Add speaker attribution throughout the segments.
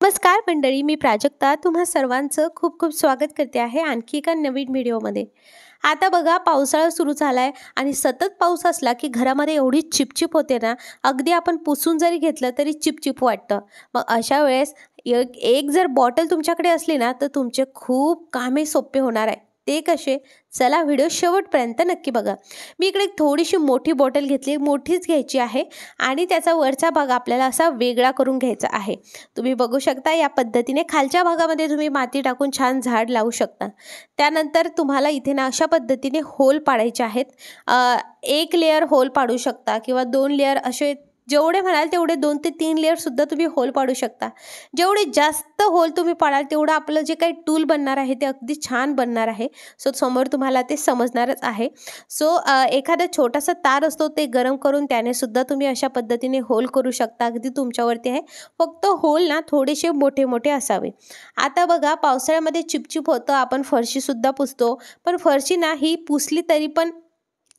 Speaker 1: नमस्कार मंडळी, मी प्राजक्ता तुम्हा सर्वांचं खूप खूप स्वागत करते आहे आणखी एका नवीन व्हिडिओमध्ये। आता बघा, पावसाळा सुरू झालाय आणि सतत पाऊस असला की घरामध्ये एवढी चिपचिप होते ना, अगदी आपण पुसून जरी घेतलं तरी चिपचिप वाटतं। मग अशा वेळेस एक जर बॉटल तुमच्याकडे असली ना, तर तुमचे खूप कामे सोपे होणार आहे। ते कसे, चला व्हिडिओ शेवटपर्यंत नक्की बघा। मी इकडे थोडीशी मोठी बॉटल घेतली, मोठीच घ्यायची आहे आणि त्याचा वरचा भाग आपल्याला असा वेगळा करून घ्यायचा आहे। तुम्ही बघू शकता या पद्धतीने खालच्या भागामध्ये तुम्ही माती टाकून छान झाड लावू शकता। त्यानंतर तुम्हाला इथे ना अशा पद्धतीने होल पाडायचे आहेत। एक लेयर होल पाडू शकता किंवा 2 लेयर, असे जेवढे म्हणाल तेवढे 2 ते 3 लेयर सुद्धा तुम्ही होल पाडू शकता। जेवढे जास्त होल तुम्ही पाडाल तेवढं आपलं जे काही टूल बनणार आहे ते अगदी छान बनणार आहे। सो समोर तुम्हाला ते समजणारच आहे। सो एखादा छोटासा तार असतो ते गरम करून त्याने सुद्धा तुम्ही अशा पद्धतीने होल करू शकता, अगदी तुमच्यावरती आहे। फक्त होल ना थोडेसे मोठे मोठे असावे। आता बघा, पावसाळ्यामध्ये चिपचिप होतं, आपण फरशी सुद्धा पुसतो, पण फरशी ना ही पुसली तरी पण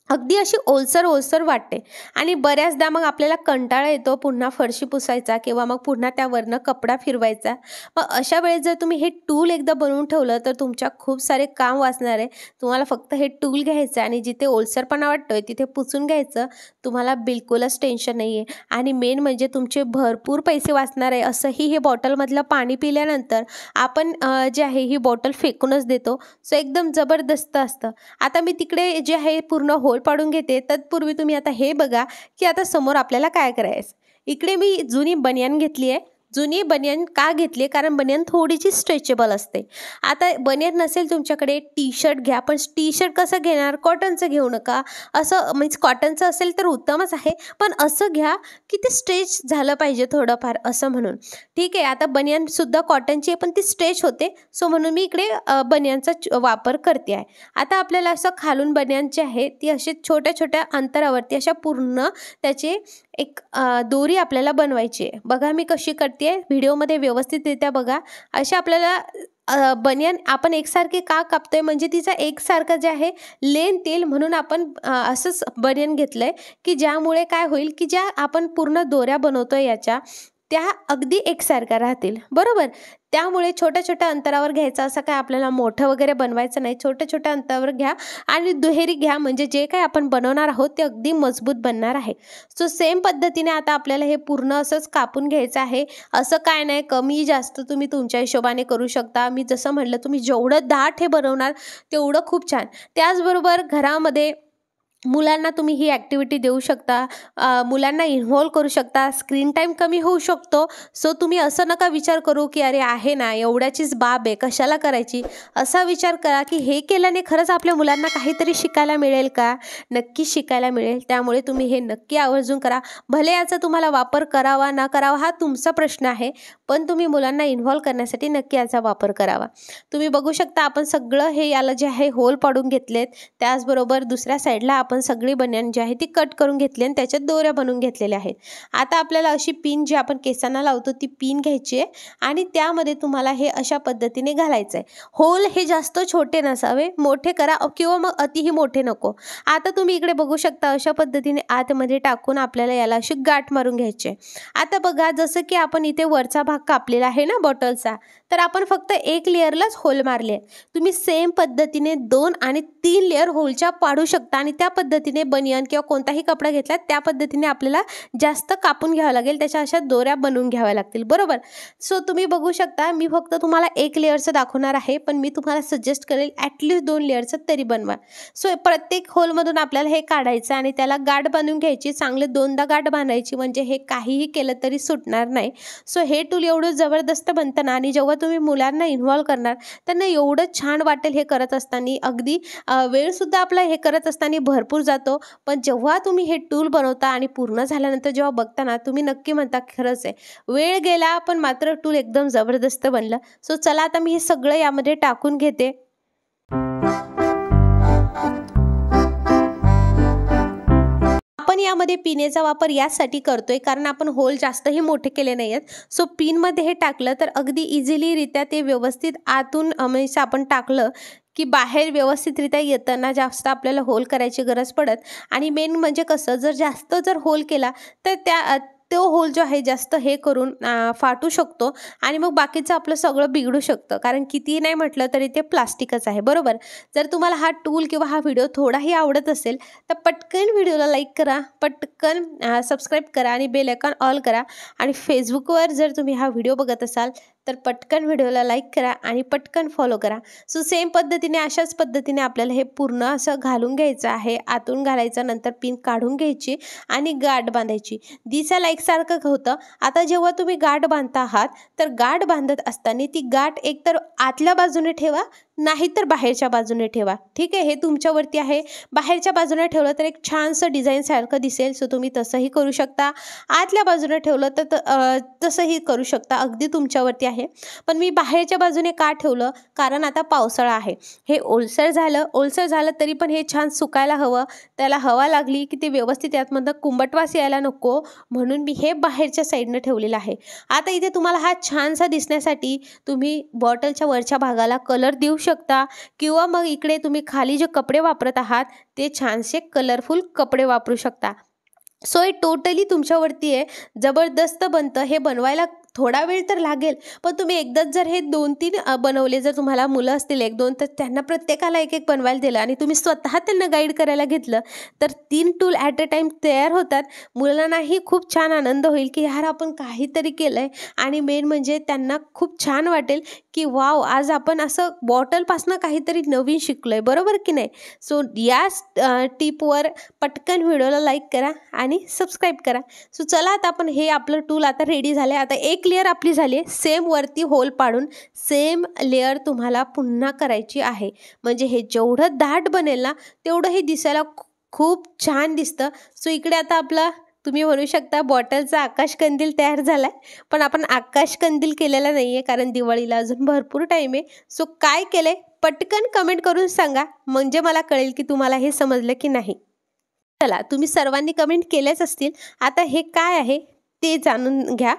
Speaker 1: अगदी अशी ओलसर ओलसर वाटते आणि बऱ्याचदा मग आपल्याला कंटाळा येतो पुन्हा फरशी पुसायचा किंवा मग पुन्हा त्यावरनं कपडा फिरवायचा। मग अशा वेळेस जर तुम्ही हे टूल एकदा बनवून ठेवलं तर तुमच्या खूप सारे काम वाचणार आहे। तुम्हाला फक्त हे टूल घ्यायचं आणि जिथे ओलसरपणा वाटतोय तिथे पुसून घ्यायचं, तुम्हाला बिलकुलच टेन्शन नाही आहे। आणि मेन म्हणजे तुमचे भरपूर पैसे वाचणार आहे। असंही हे बॉटलमधलं पाणी पिल्यानंतर आपण जे आहे ही बॉटल फेकूनच देतो, सो एकदम जबरदस्त असतं। आता मी तिकडे जे आहे पूर्ण होल पाडून घेते, तत्पूर्वी तुम्ही आता हे बघा की आता समोर आपल्याला काय करायचं। इकडे मी जुनी बनियान घेतली आहे। जुनी बनियान का घेतली, कारण बनियान थोडीशी स्ट्रेचेबल असते। आता बनियान नसेल तुमच्याकडे, टी शर्ट घ्या, पण टी शर्ट कसं घेणार, कॉटनचं घेऊ नका। असं मीन्स कॉटनचं असेल तर उत्तमच आहे, पण असं घ्या की ते स्ट्रेच झालं पाहिजे थोडंफार, असं म्हणून। ठीक आहे, आता बनियान सुद्धा कॉटनची आहे पण ती स्ट्रेच होते, सो म्हणून मी इकडे बनियानचा वापर करते आहे। आता आपल्याला असं खालून बनियानची आहे ती अशी छोट्या छोट्या अंतरावरती अशा पूर्ण त्याचे एक दोरी आपल्याला बनवायची आहे। बघा मी कशी करते, व्हिडिओमध्ये व्यवस्थितरित्या बघा। अशा आपल्याला बनियान आपण एकसारखे का कापतोय, म्हणजे तिचा एकसारखं जे आहे लेंथ येईल म्हणून आपण असंच बनियान घेतलंय की ज्यामुळे काय होईल की ज्या आपण पूर्ण दोऱ्या बनवतोय याच्या, त्या अगदी एकसारख्या राहतील, बरोबर। त्यामुळे छोट्या छोट्या अंतरावर घ्यायचं, असं काय आपल्याला मोठं वगैरे बनवायचं नाही। छोट्या छोट्या अंतरावर घ्या आणि दुहेरी घ्या, म्हणजे जे काही आपण बनवणार आहोत ते अगदी मजबूत बनणार आहे। सो सेम पद्धतीने आता आपल्याला हे पूर्ण असंच कापून घ्यायचं आहे। असं काय नाही, कमी जास्त तुम्ही तुमच्या हिशोबाने करू शकता। मी जसं म्हटलं, तुम्ही जेवढं दाट हे बनवणार तेवढं खूप छान। त्याचबरोबर घरामध्ये मुलांना तुम्ही ही ॲक्टिव्हिटी देऊ शकता, मुलांना इन्व्हॉल्व करू शकता, स्क्रीन टाईम कमी होऊ शकतो। सो तुम्ही असं नका विचार करू की अरे आहे ना, एवढ्याचीच बाब आहे, कशाला करायची। असा विचार करा की हे केल्याने खरंच आपल्या मुलांना काहीतरी शिकायला मिळेल का, नक्की शिकायला मिळेल। त्यामुळे तुम्ही हे नक्की आवर्जून करा। भले याचा तुम्हाला वापर करावा ना करावा हा तुमचा प्रश्न आहे, पण तुम्ही मुलांना इन्व्हॉल्व करण्यासाठी नक्की याचा वापर करावा। तुम्ही बघू शकता आपण सगळं हे याला जे आहे होल पाडून घेतलेत। त्याचबरोबर दुसऱ्या साईडला आपण सगळी बनियान जी आहे ती कट करून घेतली आणि त्याच्यात दोऱ्या बनवून घेतलेल्या आहेत। आता आपल्याला अशी पिन जी आपण केसांना लावतो ती पिन घ्यायची आहे आणि त्यामध्ये तुम्हाला हे अशा पद्धतीने घालायचं आहे। होल हे जास्त छोटे नसावे, मोठे करा किंवा मग अतिही मोठे नको। आता तुम्ही इकडे बघू शकता अशा पद्धतीने आतमध्ये टाकून आपल्याला याला अशी गाठ मारून घ्यायची आहे। आता बघा, जसं की आपण इथे वरचा भाग कापलेला आहे ना बॉटलचा, तर आपण फक्त एक लेअरलाच होल मारले। तुम्ही सेम पद्धतीने 2 आणि 3 लेअर होलच्या पाडू शकता आणि त्या पद्धतीने बनियान किंवा कोणताही कपडा घेतला त्या पद्धतीने आपल्याला जास्त कापून घ्यावं लागेल, त्याच्या अशा दोऱ्या बनवून घ्याव्या लागतील, बरोबर। सो तुम्ही बघू शकता, मी फक्त तुम्हाला 1 लेअरचं दाखवणार आहे, पण मी तुम्हाला सजेस्ट करेल ॲटलिस्ट 2 लेअरचं तरी बनवा। सो प्रत्येक होलमधून आपल्याला हे काढायचं आणि त्याला गाठ बांधून घ्यायची, चांगले 2दा गाठ बांधायची, म्हणजे हे काहीही केलं तरी सुटणार नाही। सो हे टूल एवढं जबरदस्त बनतं ना, आणि जेव्हा तुम्ही मुलांना इन्व्हॉल्व करणार त्यांना एवढं छान वाटेल हे करत असताना। अगदी वेळसुद्धा आपला हे करत असताना भरपूर जातो, पण जेव्हा तुम्ही हे टूल बनवता आणि पूर्ण झाल्यानंतर जेव्हा बघता ना, तुम्ही नक्की म्हणता खरंच आहे वेळ गेला पण मात्र टूल एकदम जबरदस्त बनलं। सो चला आता मी हे सगळं यामध्ये टाकून घेते। आपण यामध्ये पिनेचा वापर यासाठी करतोय कारण आपण होल जास्तही मोठे केले नाही आहेत। सो पिनमध्ये हे टाकलं तर अगदी इझिलीरित्या ते व्यवस्थित आतून म्हणजे आपण टाकलं की बाहेर व्यवस्थितरित्या येताना जास्त आपल्याला होल करायची गरज पडत। आणि मेन म्हणजे कसं, जर जास्त होल केला तर तो होल जो आहे जास्त हे करून फाटू शकतो आणि मग बाकीचं आपलं सगळं बिघडू शकतं, कारण कितीही नाही म्हटलं तरी ते प्लास्टिकच आहे, बरोबर. जर तुम्हाला हा टूल किंवा हा व्हिडिओ थोडाही आवडत असेल तर पटकन व्हिडिओला लाईक करा, पटकन सबस्क्राईब करा आणि बेल आयकॉन ऑल करा. आणि फेसबुकवर जर तुम्ही हा व्हिडिओ बघत असाल तर पटकन व्हिडिओला लाईक करा आणि पटकन फॉलो करा. सो सेम पद्धतीने अशाच पद्धतीने आपल्याला हे पूर्ण असं घालून घ्यायचं आहे. आतून घालायचं, नंतर पिन काढून घ्यायची आणि गाठ बांधायची. दिसायला एकसारखं होतं. आता जेव्हा तुम्ही गाठ बांधता आहात तर गाठ बांधत असताना ती गाठ एकतर आतल्या बाजूने ठेवा नाहीतर बाहेरच्या बाजूने ठेवा. ठीक आहे, हे तुमच्यावरती आहे. बाहेरच्या बाजूने ठेवलं तर एक छानसं डिझाईन सारखं दिसेल, सो तुम्ही तसंही करू शकता. आतल्या बाजूने ठेवलं तर तसंही करू शकता, अगदी तुमच्यावरती आहे. पण मी बाहेरच्या बाजूने का ठेवलं, कारण आता पावसाळा आहे. हे ओलसर झालं तरी पण हे छान सुकायला हवं. त्याला हवा लागली की ते व्यवस्थित यातमधनं कुंबटवास यायला नको, म्हणून मी हे बाहेरच्या साईडनं ठेवलेलं आहे. आता इथे तुम्हाला हा छानसा दिसण्यासाठी तुम्ही बॉटलच्या वरच्या भागाला कलर देऊ शकता किंवा मग इकडे तुम्ही खाली जे कपडे वापरत आहात ते छानसे कलरफुल कपडे वापरू शकता. सो हे टोटली तुमच्यावरती आहे. जबरदस्त बनतं. हे बनवायला थोडा वेळ तर लागेल, पण तुम्ही एकदाच जर हे 2-3 बनवले, जर तुम्हाला मुलं असतील 1-2 तर त्यांना प्रत्येकाला एक बनवायला दिलं आणि तुम्ही स्वतः त्यांना गाईड करायला घेतलं तर 3 टूल ॲट अ टाईम तयार होतात. मुलांनाही खूप छान आनंद होईल की यार आपण काहीतरी केलं आहे, आणि मेन म्हणजे त्यांना खूप छान वाटेल की वाव, आज आपण असं बॉटलपासनं काहीतरी नवीन शिकलो आहे, बरोबर की नाही. सो या टिपवर पटकन व्हिडिओला लाईक करा आणि सबस्क्राईब करा. सो चला, आता आपण हे आपलं टूल आता रेडी झालं आहे. आता एक लेअर आपली झाली आहे. सेम वरती होल पाडून सेम लेअर तुम्हाला पुन्हा करायची आहे. म्हणजे हे जेवढं दाट बनेल ना तेवढं हे दिसायला खूप छान दिसतं. सो इकडे आता आपला तुम्ही म्हणू शकता बॉटलचा आकाशकंदील तयार झाला आहे. पण आपण आकाशकंदील केलेला नाही आहे, कारण दिवाळीला अजून भरपूर टाईम आहे. सो काय केलं आहे पटकन कमेंट करून सांगा, म्हणजे मला कळेल की तुम्हाला हे समजलं की नाही. चला, तुम्ही सर्वांनी कमेंट केलेच असतील. आता हे काय आहे ते जाणून घ्या.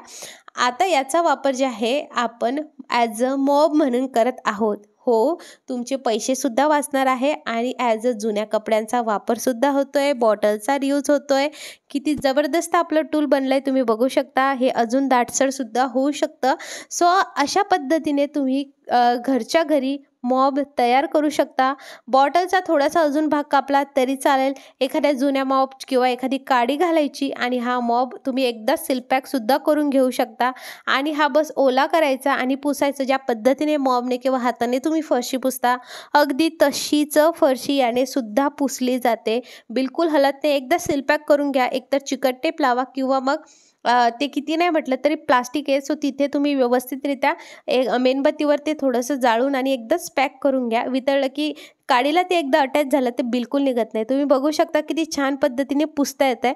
Speaker 1: आता याचा वापर जे आहे आपण ॲज अ मॉब म्हणून करत आहोत. हो, तुमचे पैसेसुद्धा वाचणार आहे आणि ॲज अ जुन्या कपड्यांचा वापरसुद्धा होतो आहे, बॉटलचा रियूज होतो आहे. किती जबरदस्त आपलं टूल बनलं आहे तुम्ही बघू शकता. हे अजून दाटसरसुद्धा होऊ शकतं. सो अशा पद्धतीने तुम्ही घरच्या घरी मॉब तयार करू शकता. बॉटलचा थोडासा अजून भाग कापला तरी चालेल. एखाद्या जुन्या मॉब किंवा एखादी काडी घालायची आणि हा मॉब तुम्ही एकदा सिलपॅकसुद्धा करून घेऊ शकता आणि हा बस ओला करायचा आणि पुसायचं. ज्या पद्धतीने मॉबने किंवा हाताने तुम्ही फरशी पुसता अगदी तशीच फरशी याने सुद्धा पुसली जाते. बिलकुल हलत नाही. एकदा सिलपॅक करून घ्या. एकतर चिकट टेप लावा किंवा मग ते किती नाही म्हटलं तरी प्लास्टिक आहे, सो तिथे तुम्ही व्यवस्थितरित्या मेणबत्तीवर ते थोडंसं जाळून आणि एकदाच पॅक करून घ्या. वितळलं की काडीला ते एकदा अटॅच झालं ते बिलकुल निघत नाही. तुम्ही बघू शकता किती छान पद्धतीने पुसता येत आहे.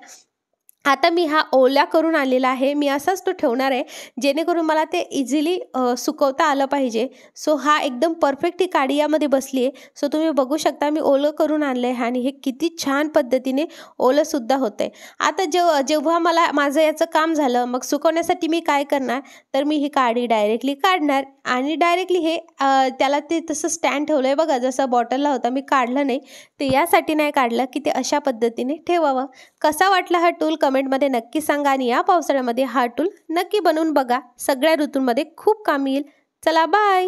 Speaker 1: आता मी हा ओला करून आलेला आहे. मी असाच तो ठेवणार आहे जेणेकरून मला ते इझिली सुकवता आलं पाहिजे. सो हा एकदम परफेक्ट ही काडी यामध्ये बसली आहे. सो तुम्ही बघू शकता मी ओलं करून आणलं आहे आणि हे किती छान पद्धतीने ओलंसुद्धा होतं आहे. आता जेव्हा मला माझं याचं काम झालं, मग सुकवण्यासाठी मी काय करणार, तर मी ही काडी डायरेक्टली काढणार आणि डायरेक्टली हे त्याला ते तसं स्टँड ठेवलं आहे बघा, जसं बॉटलला होता. मी काढलं नाही, ते यासाठी नाही काढलं की ते अशा पद्धतीने ठेवावं. कसा वाटला हा टूल कमेंटमध्ये नक्की सांगा आणि या पावसाळ्यामध्ये हा टूल नक्की बनवून बघा. सगळ्या ऋतूंमध्ये खूप कामी येईल. चला, बाय.